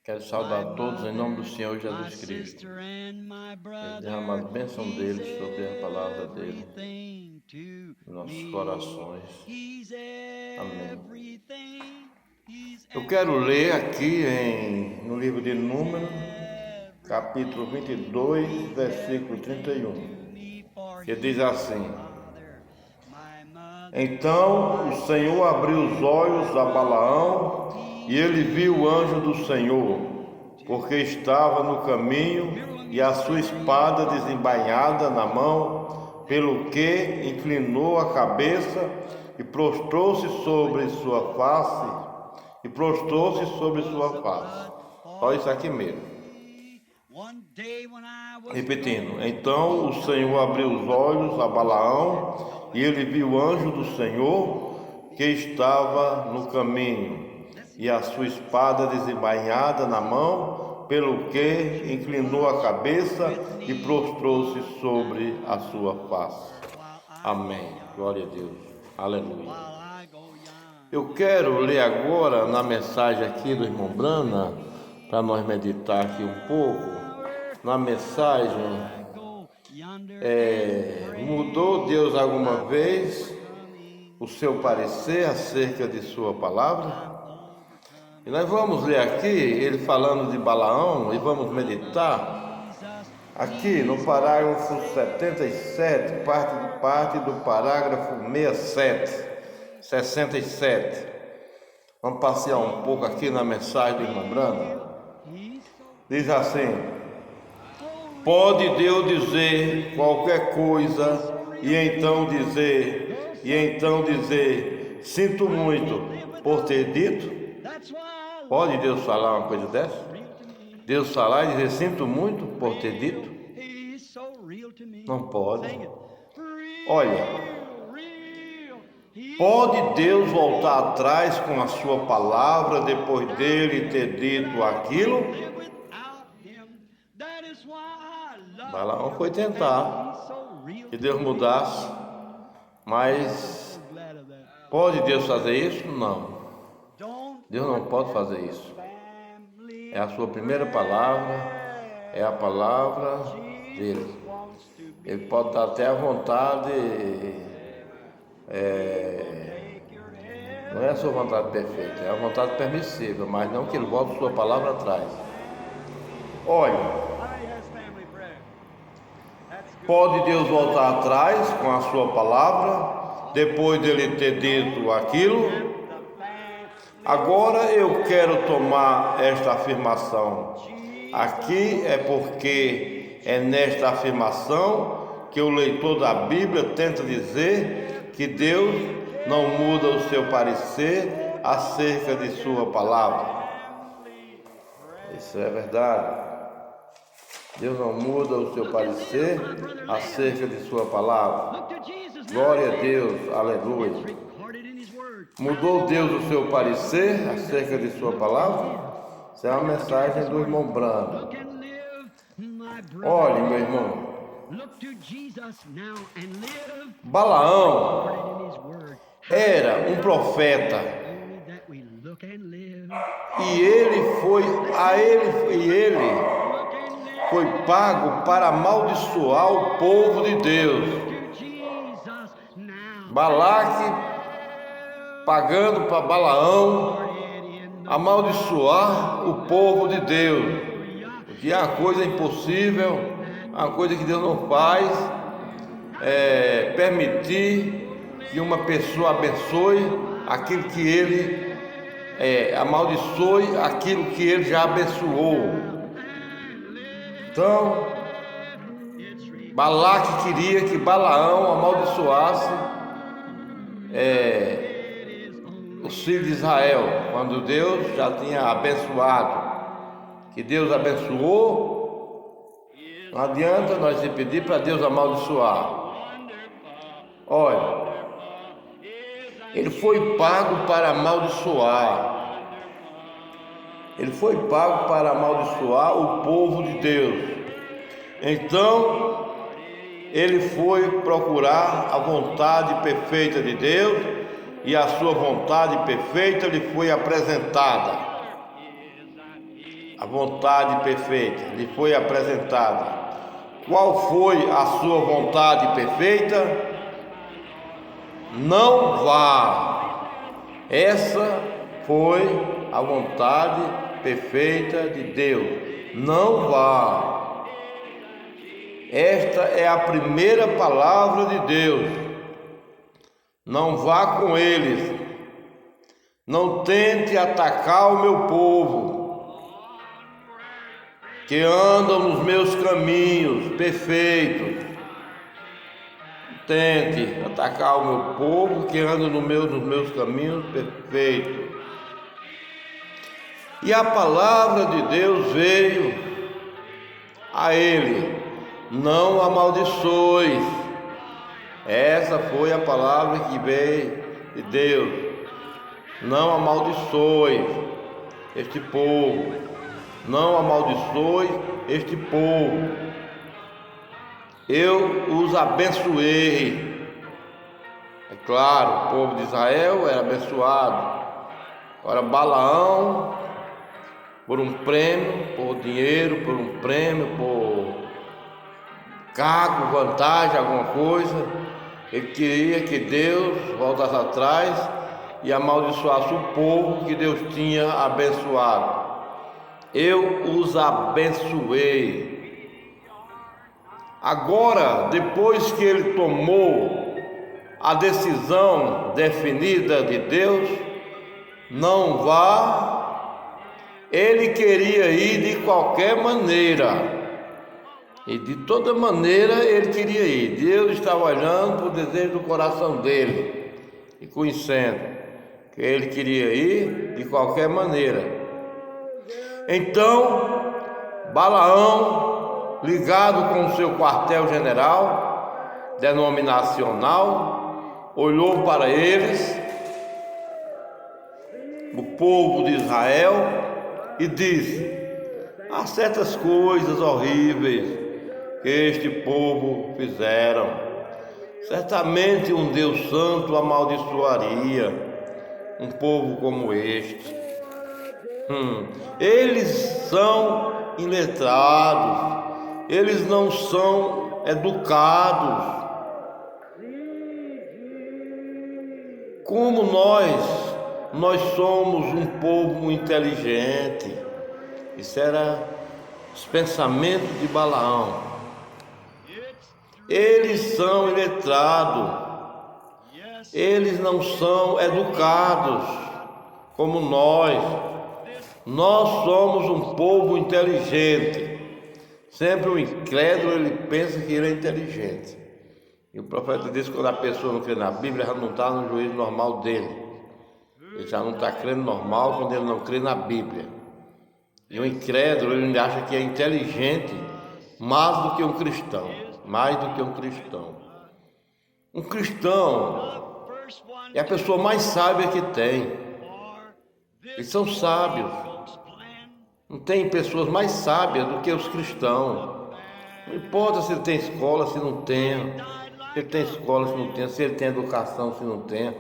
Quero saudar todos em nome do Senhor Jesus Cristo. Derrama a bênção dele sobre a palavra dele em nossos corações. Amém. Eu quero ler aqui no livro de Números, capítulo 22, versículo 31, que diz assim: Então o Senhor abriu os olhos a Balaão, e ele viu o anjo do Senhor, porque estava no caminho, e a sua espada desembainhada na mão, pelo que inclinou a cabeça e prostrou-se sobre sua face. Só isso aqui mesmo. Repetindo: Então o Senhor abriu os olhos a Balaão, e ele viu o anjo do Senhor que estava no caminho, e a sua espada desembainhada na mão, pelo que inclinou a cabeça e prostrou-se sobre a sua face. Amém. Glória a Deus. Aleluia. Eu quero ler agora na mensagem aqui do irmão Brana, para nós meditar aqui um pouco. Na mensagem, mudou Deus alguma vez o seu parecer acerca de sua palavra? E nós vamos ler aqui, ele falando de Balaão, e vamos meditar aqui no parágrafo 77, parte do parágrafo 67. Vamos passear um pouco aqui na mensagem do irmão Brana. Diz assim: Pode Deus dizer qualquer coisa e então dizer, sinto muito por ter dito? Pode Deus falar uma coisa dessa? Deus falar e dizer, sinto muito por ter dito? Não pode. Olha, pode Deus voltar atrás com a sua palavra depois dele ter dito aquilo? Balaão foi tentar que Deus mudasse, mas pode Deus fazer isso? Não. Deus não pode fazer isso. É a sua primeira palavra, é a palavra dele. Ele pode estar até à vontade, não é a sua vontade perfeita, é a vontade permissiva, mas não que ele volte a sua palavra atrás. Olha, pode Deus voltar atrás com a sua palavra, depois dele ter dito aquilo? Agora eu quero tomar esta afirmação aqui, é porque é nesta afirmação que o leitor da Bíblia tenta dizer que Deus não muda o seu parecer acerca de sua palavra. Isso é verdade. Deus não muda o seu parecer acerca de sua palavra. Glória a Deus, aleluia. Mudou Deus o seu parecer acerca de sua palavra? Essa é uma mensagem do irmão Brana. Olhe, meu irmão, Balaão era um profeta e ele foi pago para amaldiçoar o povo de Deus. Balaque pagando para Balaão amaldiçoar o povo de Deus, que é uma coisa impossível, uma coisa que Deus não faz, permitir que uma pessoa abençoe aquilo que ele amaldiçoe aquilo que ele já abençoou. Então, Balaque queria que Balaão amaldiçoasse os filhos de Israel, quando Deus já tinha abençoado, que Deus abençoou, não adianta nós pedir para Deus amaldiçoar. Olha, ele foi pago para amaldiçoar, o povo de Deus. Então, ele foi procurar a vontade perfeita de Deus e a sua vontade perfeita lhe foi apresentada. A vontade perfeita lhe foi apresentada. Qual foi a sua vontade perfeita? Não vá. Essa foi a vontade perfeita de Deus. Não vá. Esta é a primeira palavra de Deus. Não vá com eles. Não tente atacar o meu povo, que andam nos meus caminhos perfeitos. Tente atacar o meu povo que anda nos meus caminhos perfeitos. E a palavra de Deus veio a ele: não amaldiçoes. Essa foi a palavra que veio de Deus. Não amaldiçoes este povo. Não amaldiçoes este povo. Eu os abençoei. É claro, o povo de Israel era abençoado. Agora Balaão, por um prêmio, por dinheiro, por um prêmio, por cargo, vantagem, alguma coisa, ele queria que Deus voltasse atrás e amaldiçoasse o povo que Deus tinha abençoado. Eu os abençoei. Agora, depois que ele tomou a decisão definida de Deus, não vá, ele queria ir de qualquer maneira. E de toda maneira ele queria ir. Deus estava olhando para o desejo do coração dele e conhecendo que ele queria ir de qualquer maneira. Então, Balaão, ligado com o seu quartel-general denominacional, olhou para eles, o povo de Israel, e disse: há certas coisas horríveis que este povo fizeram. Certamente um Deus santo amaldiçoaria um povo como este. Eles são iletrados, eles não são educados. Como nós somos um povo inteligente. Isso era os pensamentos de Balaão. Eles são iletrados, eles não são educados como nós. Nós somos um povo inteligente. Sempre o incrédulo, ele pensa que ele é inteligente. E o profeta diz que quando a pessoa não crê na Bíblia, já não está no juízo normal dele. Ele já não está crendo normal quando ele não crê na Bíblia. E o incrédulo, ele acha que é inteligente mais do que um cristão. Mais do que um cristão. Um cristão é a pessoa mais sábia que tem. Eles são sábios. Não tem pessoas mais sábias do que os cristãos. Não importa se ele tem escola, se não tem. Se ele tem escola, se não tem. Se ele tem educação, se não tem.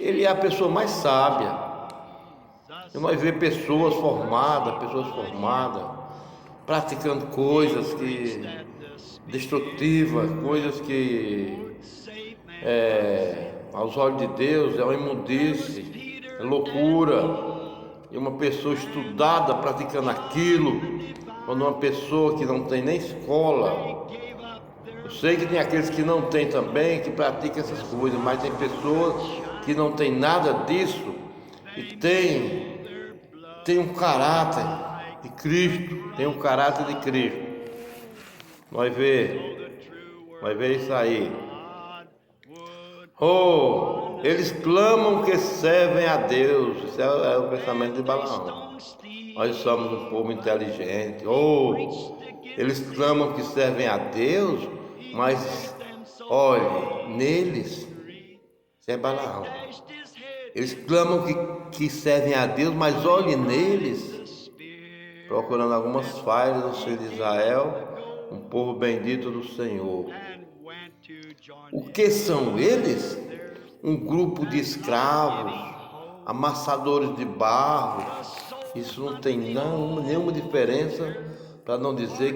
Ele é a pessoa mais sábia. Você vai ver pessoas formadas, praticando coisas destrutivas, coisas que aos olhos de Deus é uma imundice, é loucura. E uma pessoa estudada praticando aquilo, quando uma pessoa que não tem nem escola. Eu sei que tem aqueles que não tem também, que praticam essas coisas, mas tem pessoas que não tem nada disso e tem um caráter de Cristo, tem um caráter de Cristo. Vai ver isso aí. Eles clamam que servem a Deus. Isso é o pensamento de Balaão. Nós somos um povo inteligente. Eles clamam que servem a Deus, mas olhe, neles, isso é Balaão. Eles clamam que servem a Deus, mas olhe neles, procurando algumas falhas no ser de Israel, um povo bendito do Senhor. O que são eles? um grupo de escravos, amassadores de barro. Isso não tem nenhuma diferença para dizer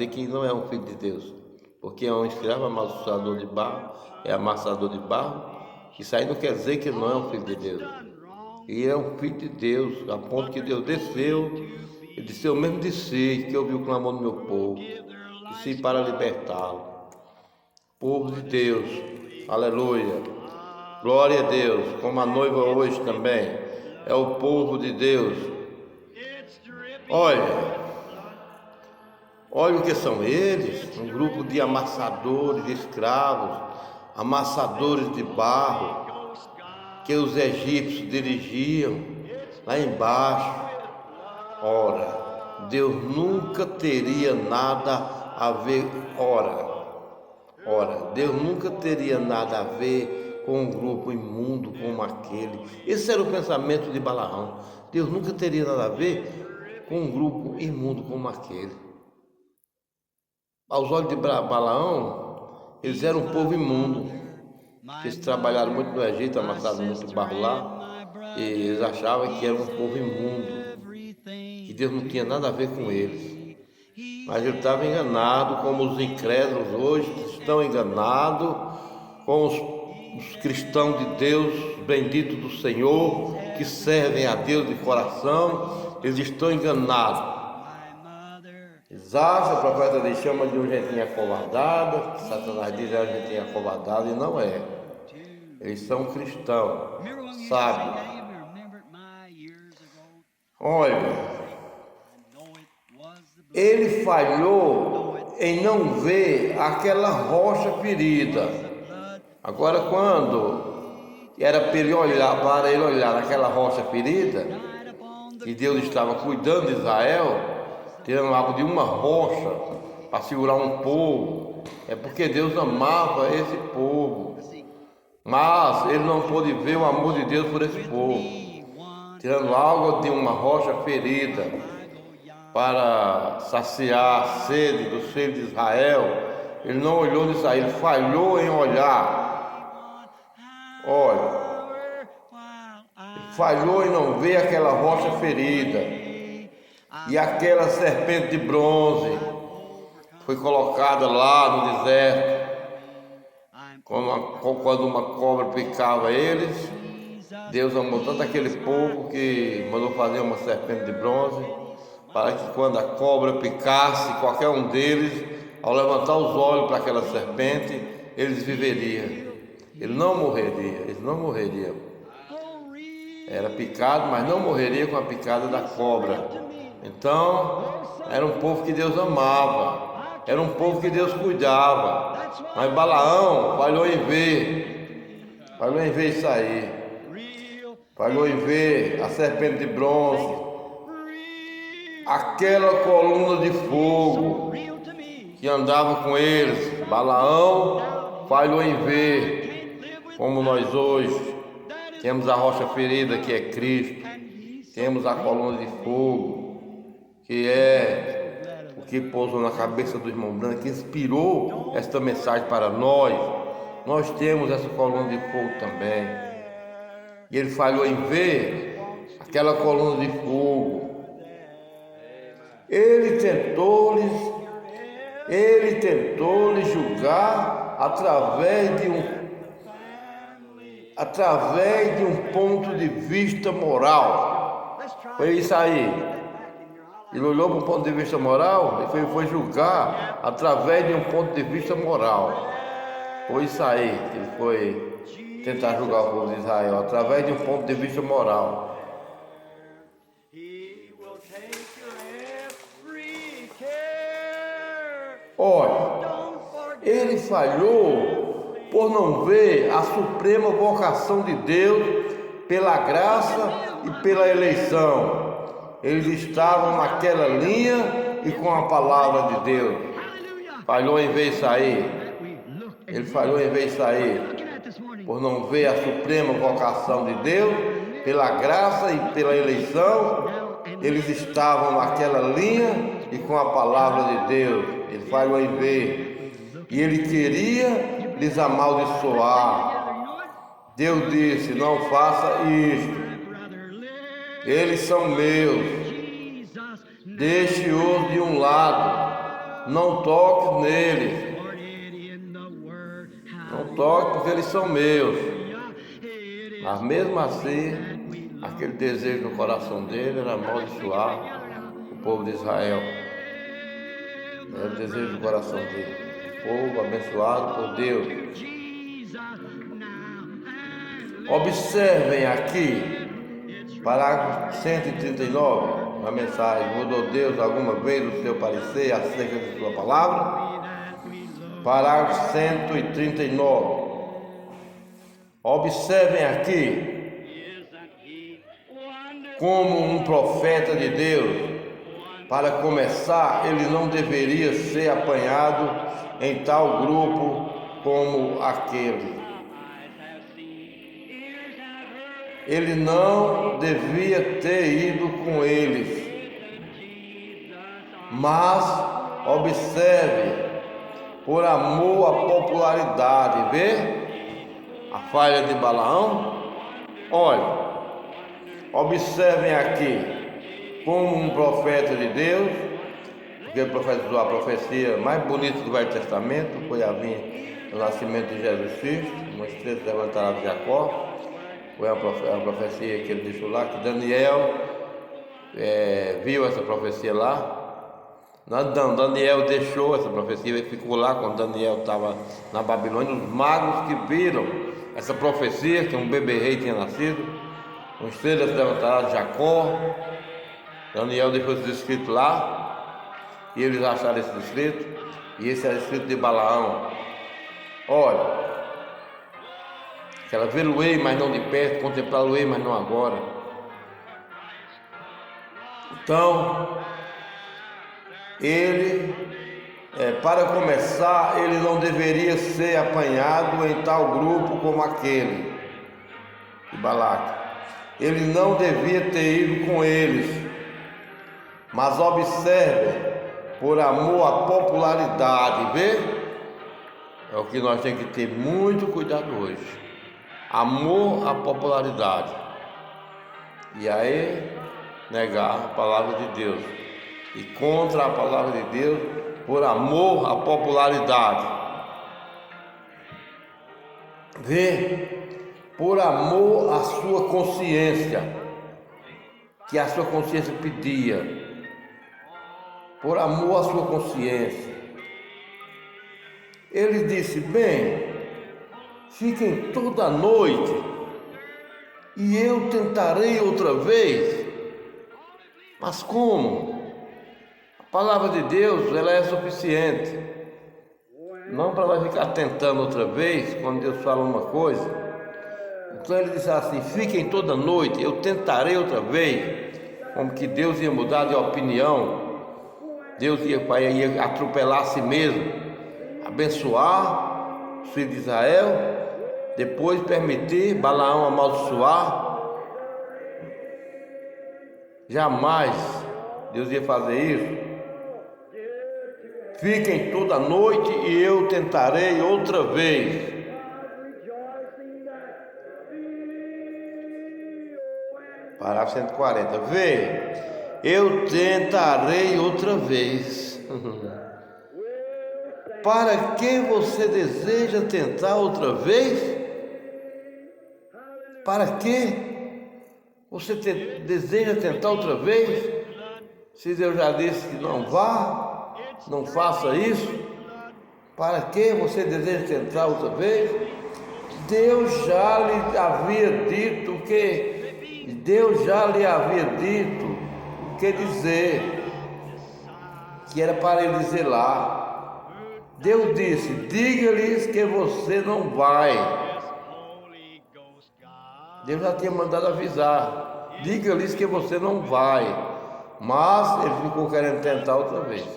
que não é um filho de Deus. Porque é um escravo amassador de barro, é amassador de barro. Isso aí não quer dizer que não é um filho de Deus. E é um filho de Deus, a ponto que Deus desceu, ele desceu mesmo de si, que ouviu o clamor do meu povo, desci para libertá-lo. Povo de Deus, aleluia, glória a Deus, como a noiva hoje também, é o povo de Deus. Olha o que são eles, um grupo de amassadores, de escravos, amassadores de barro, que os egípcios dirigiam lá embaixo. Ora, Deus nunca teria nada a ver, Deus nunca teria nada a ver com um grupo imundo como aquele. Esse era o pensamento de Balaão. Deus nunca teria nada a ver com um grupo imundo como aquele. Aos olhos de Balaão, eles eram um povo imundo. Eles trabalharam muito no Egito, amassaram muito barro lá, e eles achavam que era um povo imundo, que Deus não tinha nada a ver com eles. Mas ele estava enganado, como os incrédulos hoje estão enganados, como os cristãos de Deus, benditos do Senhor, que servem a Deus de coração, eles estão enganados. Eles acham, a profeta lhe chama de uma gentinha acovardada, Satanás diz que é uma gentinha acovardada, e não é. Eles são cristãos, sábios. Olha, ele falhou em não ver aquela rocha ferida. Agora, quando era para ele olhar naquela rocha ferida, que Deus estava cuidando de Israel, tirando água de uma rocha para segurar um povo, é porque Deus amava esse povo. Mas ele não pôde ver o amor de Deus por esse povo, tirando água de uma rocha ferida para saciar a sede do filho de Israel. Ele não olhou nisso aí, ele falhou em olhar. Olha, ele falhou em não ver aquela rocha ferida e aquela serpente de bronze foi colocada lá no deserto. Quando uma cobra picava eles, Deus amou tanto aquele povo que mandou fazer uma serpente de bronze, para que quando a cobra picasse qualquer um deles, ao levantar os olhos para aquela serpente, eles viveriam. Eles não morreriam. Era picado, mas não morreria com a picada da cobra. Então, era um povo que Deus amava. Era um povo que Deus cuidava. Mas Balaão falhou em ver isso aí. Falhou em ver a serpente de bronze, aquela coluna de fogo que andava com eles. Balaão falhou em ver, como nós hoje temos a rocha ferida, que é Cristo, temos a coluna de fogo, que é o que pousou na cabeça do irmão Branco, que inspirou esta mensagem para nós. Nós temos essa coluna de fogo também. E ele falhou em ver aquela coluna de fogo. Ele tentou lhes julgar através de um ponto de vista moral. Foi isso aí. Ele olhou para um ponto de vista moral e foi julgar através de um ponto de vista moral. Foi isso aí que ele foi tentar julgar o povo de Israel, através de um ponto de vista moral. Olha, ele falhou por não ver a suprema vocação de Deus pela graça e pela eleição. Eles estavam naquela linha e com a palavra de Deus. Falhou em ver isso aí. Ele falhou em ver isso aí, por não ver a suprema vocação de Deus, pela graça e pela eleição. Eles estavam naquela linha e com a palavra de Deus. Ele falhou em ver. E ele queria lhes amaldiçoar. Deus disse: não faça isto. Eles são meus. Deixe-os de um lado. Não toque neles. Não toque, porque eles são meus. Mas mesmo assim, aquele desejo no coração dele era amaldiçoar o povo de Israel. Era o desejo do coração dele. O povo abençoado por Deus. Observem aqui, parágrafo 139, na mensagem: mudou Deus alguma vez o seu parecer acerca de sua palavra? Parágrafo 139. Observem aqui como um profeta de Deus, para começar, ele não deveria ser apanhado em tal grupo como aquele. Ele não devia ter ido com eles. Mas observe, por amor à popularidade, vê a falha de Balaão? Olha, observem aqui, como um profeta de Deus, porque profetizou a profecia mais bonita do Velho Testamento, foi a vinda do nascimento de Jesus Cristo, uma estrela levantará de Jacó. Foi a profecia que ele deixou lá, que Daniel viu essa profecia lá. Não, Daniel deixou essa profecia, ele ficou lá quando Daniel estava na Babilônia. Os magos que viram essa profecia, que um bebê rei tinha nascido, uma estrela se levantará de Jacó. Daniel deixou esse escrito lá, e eles acharam esse escrito, e esse era escrito de Balaão. Olha, que ela vê-lo-ei, mas não de perto, contemplá-lo-ei, mas não agora. Então, ele, para começar, ele não deveria ser apanhado em tal grupo como aquele de Balaque. Ele não devia ter ido com eles. Mas observe, por amor à popularidade, vê? É o que nós temos que ter muito cuidado hoje. Amor à popularidade. E aí, negar a palavra de Deus. E contra a palavra de Deus, por amor à popularidade. Vê? Por amor à sua consciência, que a sua consciência pedia. Por amor à sua consciência. Ele disse: bem, fiquem toda a noite, e eu tentarei outra vez. Mas como? A palavra de Deus, ela é suficiente. Não para nós ficar tentando outra vez, quando Deus fala uma coisa. Então ele disse assim: fiquem toda a noite, eu tentarei outra vez. Como que Deus ia mudar de opinião. Deus ia atropelar a si mesmo, abençoar os filhos de Israel, depois permitir Balaão amaldiçoar. Jamais Deus ia fazer isso. Fiquem toda a noite e eu tentarei outra vez. Parágrafo 140. Vê, eu tentarei outra vez. Para que você deseja tentar outra vez? Para que você deseja tentar outra vez? Se Deus já disse que não vá, não faça isso, para que você deseja tentar outra vez? Deus já lhe havia dito o que dizer, que era para ele dizer lá. Deus disse: diga-lhes que você não vai. Deus já tinha mandado avisar: diga-lhes que você não vai. Mas ele ficou querendo tentar outra vez.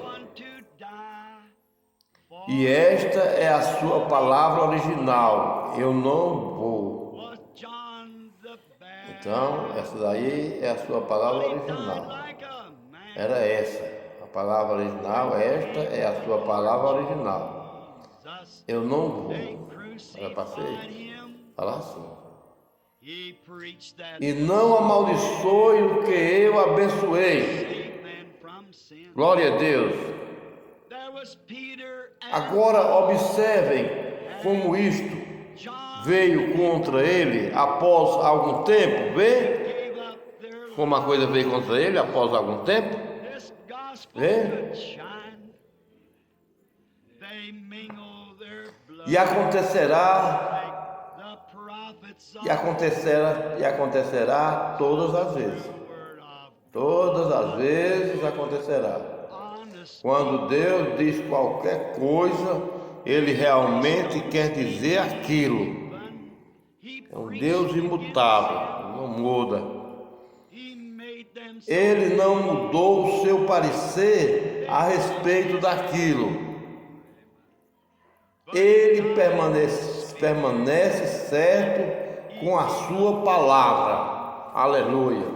E esta é a sua palavra original: eu não vou. Então, essa daí é a sua palavra original. Era essa, a palavra original, esta é a sua palavra original: eu não vou. Já passei. Fala assim. E não amaldiçoe o que eu abençoei. Glória a Deus. Agora observem como isto veio contra ele após algum tempo. Vê como a coisa veio contra ele após algum tempo. Vê? E acontecerá todas as vezes. Todas as vezes acontecerá. Quando Deus diz qualquer coisa, Ele realmente quer dizer aquilo. É um Deus imutável, não muda. Ele não mudou o seu parecer a respeito daquilo. Ele permanece certo com a sua palavra. Aleluia.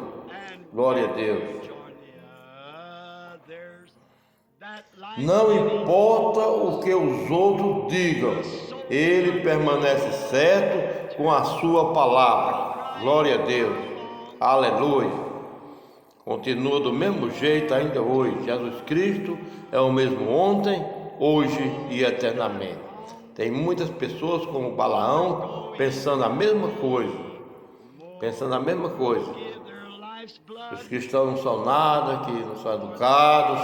Glória a Deus. Não importa o que os outros digam, ele permanece certo com a sua palavra. Glória a Deus. Aleluia. Continua do mesmo jeito ainda hoje. Jesus Cristo é o mesmo ontem, hoje e eternamente. Tem muitas pessoas como Balaão pensando a mesma coisa. Os cristãos não são nada, que não são educados,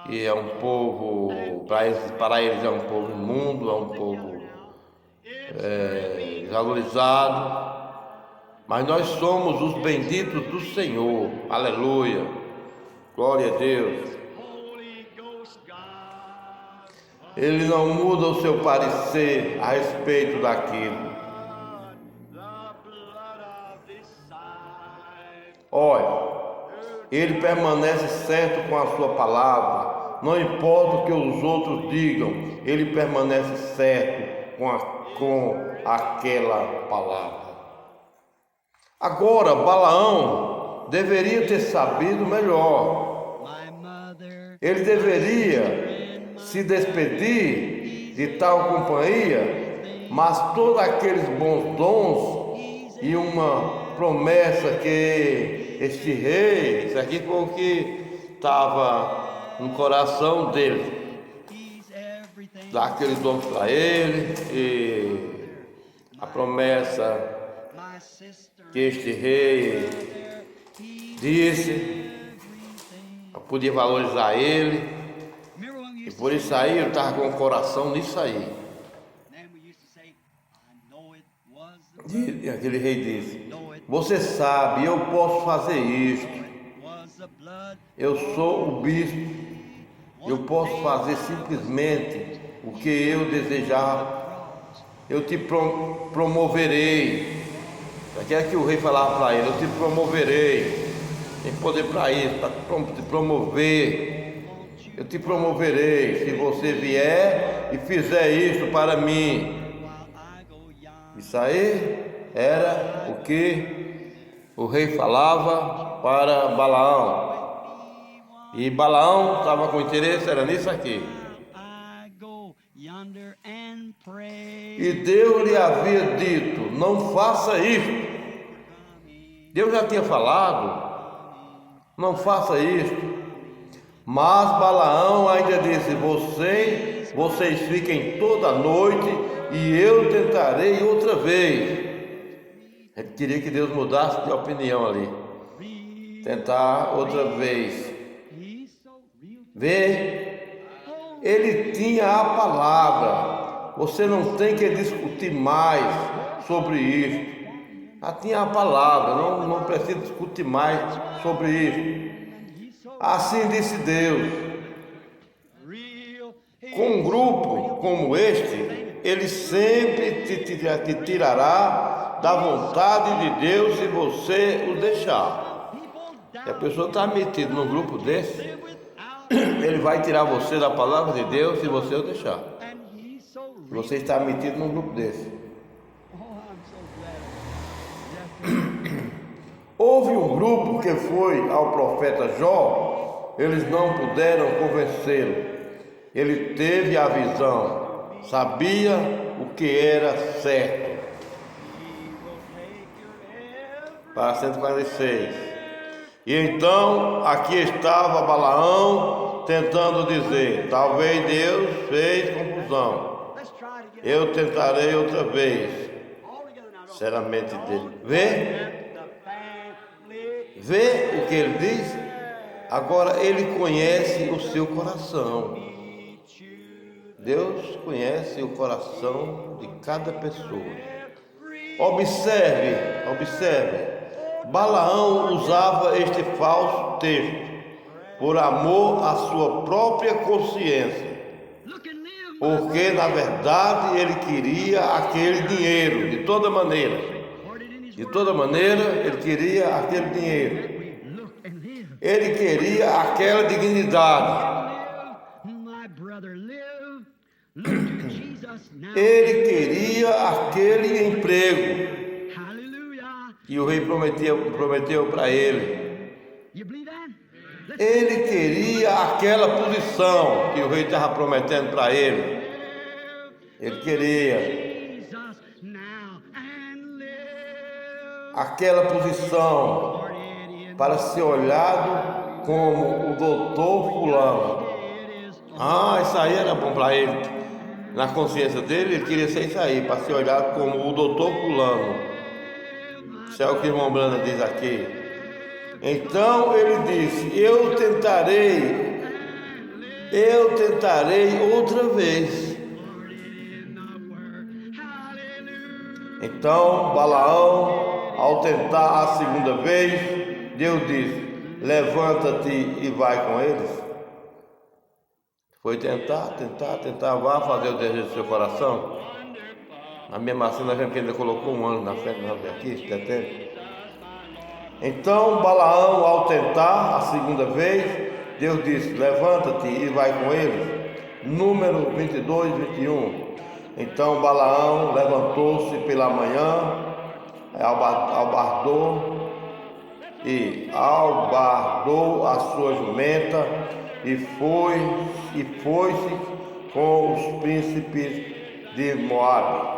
que é um povo, para eles é um povo imundo, é um povo desvalorizado. Mas nós somos os benditos do Senhor. Aleluia. Glória a Deus. Ele não muda o seu parecer a respeito daquilo. Olha, ele permanece certo com a sua palavra. Não importa o que os outros digam, ele permanece certo com aquela palavra. Agora, Balaão deveria ter sabido melhor. Ele deveria se despedir de tal companhia, mas todos aqueles bons dons e uma promessa que este rei, isso aqui foi o que estava no coração dele, dar aqueles dons para ele, e a promessa que este rei disse, eu podia valorizar ele, e por isso aí eu estava com o coração nisso aí. E aquele rei disse: você sabe, eu posso fazer isto, eu sou o bispo, eu posso fazer simplesmente o que eu desejar, eu te promoverei. Aquilo que o rei falava para ele: eu te promoverei, tem poder para isso, para te promover, eu te promoverei se você vier e fizer isso para mim. Isso aí era o que o rei falava para Balaão. E Balaão estava com interesse, era nisso aqui. E Deus lhe havia dito: não faça isso. Deus já tinha falado: não faça isso. Mas Balaão ainda disse: vocês fiquem toda noite e eu tentarei outra vez. Ele queria que Deus mudasse de opinião ali. Tentar outra vez. Vê, ele tinha a palavra. Você não tem que discutir mais sobre isso. Já tinha a palavra, não precisa discutir mais sobre isso. Assim disse Deus. Com um grupo como este, ele sempre te tirará da vontade de Deus se você o deixar. Se a pessoa está metida num grupo desse, ele vai tirar você da palavra de Deus se você o deixar. Você está metido num grupo desse. Houve um grupo que foi ao profeta Jó, eles não puderam convencê-lo. Ele teve a visão. sabia o que era certo. Para 146. E então aqui estava Balaão tentando dizer: talvez Deus fez confusão. Eu tentarei outra vez. Será a mente dele. Vê o que ele diz? Agora ele conhece o seu coração. Deus conhece o coração de cada pessoa. Observe. Balaão usava este falso texto por amor à sua própria consciência, porque na verdade ele queria aquele dinheiro de toda maneira. Ele queria aquele dinheiro. Ele queria aquela dignidade. Ele queria aquele emprego que o rei prometeu para ele. Ele queria aquela posição que o rei estava prometendo para ele. Ele queria aquela posição para ser olhado como o doutor fulano. Isso aí era bom para ele. Na consciência dele, ele queria ser isso aí, para ser olhado como o doutor fulano. Isso é o que o irmão Branda diz aqui. Então ele disse: eu tentarei outra vez. Então Balaão, ao tentar a segunda vez, Deus disse: levanta-te e vai com eles. Foi tentar, vá fazer o desejo do seu coração. A mesma assim nós vemos que ele colocou um ano na frente, nós aqui, setembro. Então Balaão, ao tentar a segunda vez, Deus disse: levanta-te e vai com eles. Número 22, 21. Então Balaão levantou-se pela manhã, albardou a sua jumenta e foi-se com os príncipes de Moabe.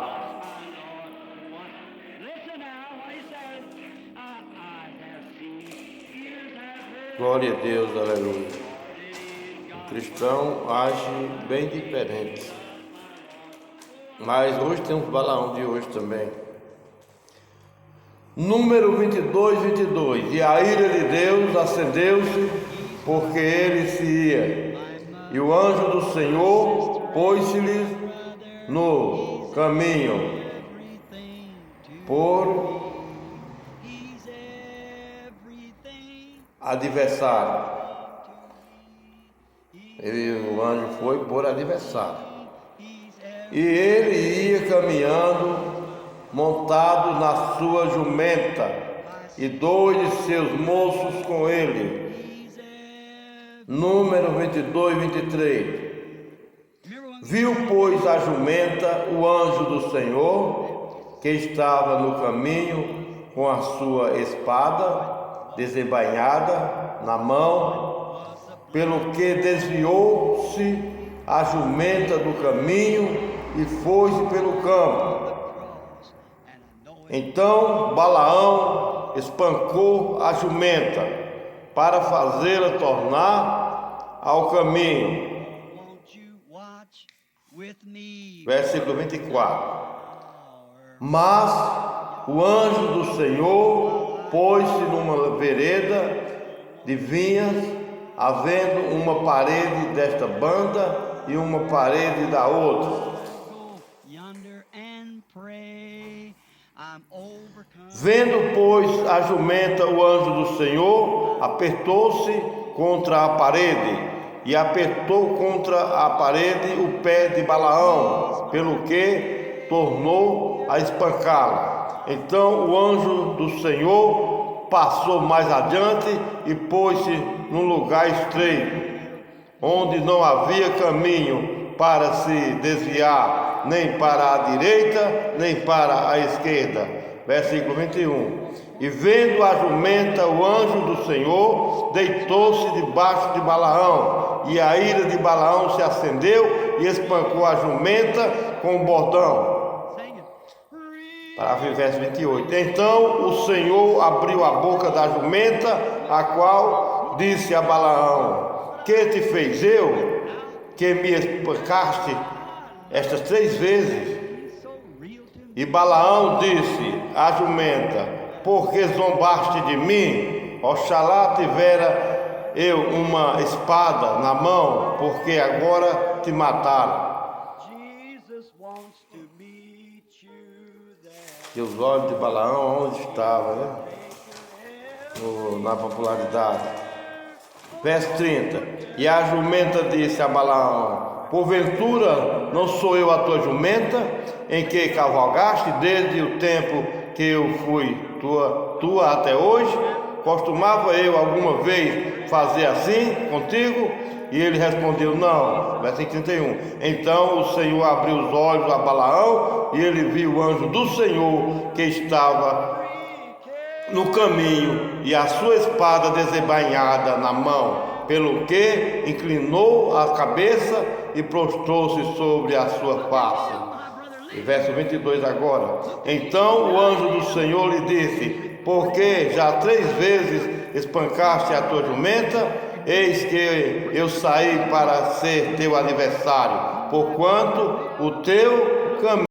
Glória a Deus, aleluia. O cristão age bem diferente. Mas hoje tem uns Balaão de hoje também. Número 22. E a ira de Deus acendeu-se, porque ele se ia. E o anjo do Senhor pôs-se-lhes no caminho por adversário. O anjo foi por adversário. E ele ia caminhando, montado na sua jumenta, e 2 de seus moços com ele. Número 22, 23. Viu, pois, a jumenta o anjo do Senhor, que estava no caminho com a sua espada desembainhada na mão, pelo que desviou-se a jumenta do caminho e foi-se pelo campo. Então Balaão espancou a jumenta para fazê-la tornar ao caminho. Versículo 24. Mas o anjo do Senhor pôs-se numa vereda de vinhas, havendo uma parede desta banda e uma parede da outra. Vendo, pois, a jumenta o anjo do Senhor, apertou-se contra a parede, e apertou contra a parede o pé de Balaão, pelo que tornou a espancá-la. Então o anjo do Senhor passou mais adiante e pôs-se num lugar estreito, onde não havia caminho para se desviar, nem para a direita, nem para a esquerda. Versículo 21. E vendo a jumenta, o anjo do Senhor deitou-se debaixo de Balaão, e a ira de Balaão se acendeu, e espancou a jumenta com o bordão. Parágrafo verso 28. Então o Senhor abriu a boca da jumenta, a qual disse a Balaão: que te fez eu, que me espancaste estas 3 vezes? E Balaão disse à jumenta: porque zombaste de mim? Oxalá tivera eu uma espada na mão, porque agora te mataram. E os olhos de Balaão onde estavam, né? Na popularidade. Verso 30. E a jumenta disse a Balaão: porventura não sou eu a tua jumenta, em que cavalgaste desde o tempo que eu fui tua até hoje? Costumava eu alguma vez fazer assim contigo? E ele respondeu: não. Versículo 31. Então o Senhor abriu os olhos a Balaão, e ele viu o anjo do Senhor que estava no caminho, e a sua espada desembainhada na mão, pelo que inclinou a cabeça e prostrou-se sobre a sua face. E verso 22 agora. Então o anjo do Senhor lhe disse: porque já 3 vezes espancaste a tua jumenta, eis que eu saí para ser teu adversário, porquanto o teu caminho